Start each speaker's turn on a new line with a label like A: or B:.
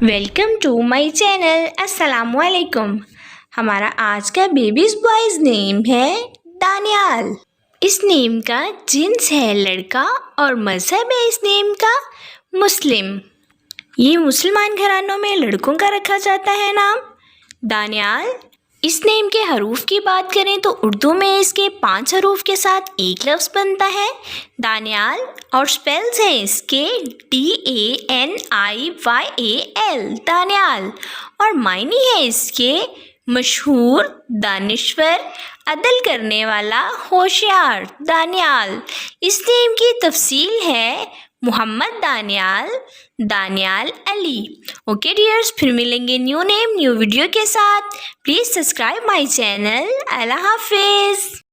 A: Welcome to my channel. अस्सलामुअलैकुम। हमारा आज का बेबीज बॉयज नेम है दानियाल। इस नेम का जिन्स है लड़का और मज़हब है इस नेम का मुस्लिम। ये मुसलमान घरानों में लड़कों का रखा जाता है नाम दानियाल। इस नेम के हरूफ की बात करें तो उर्दू में इसके 5 हरूफ के साथ एक लफ्ज़ बनता है दानियाल और स्पेल्स हैं इसके DANIYAL दानियाल और मायने है इसके मशहूर, दानिश्वर, अदल करने वाला, होशियार दानियाल। इस नेम की तफसील है मोहम्मद दानियाल, दानियाल अली। ओके डियर्स, फिर मिलेंगे न्यू नेम न्यू वीडियो के साथ। Please subscribe my channel. अल्लाह हाफिज़।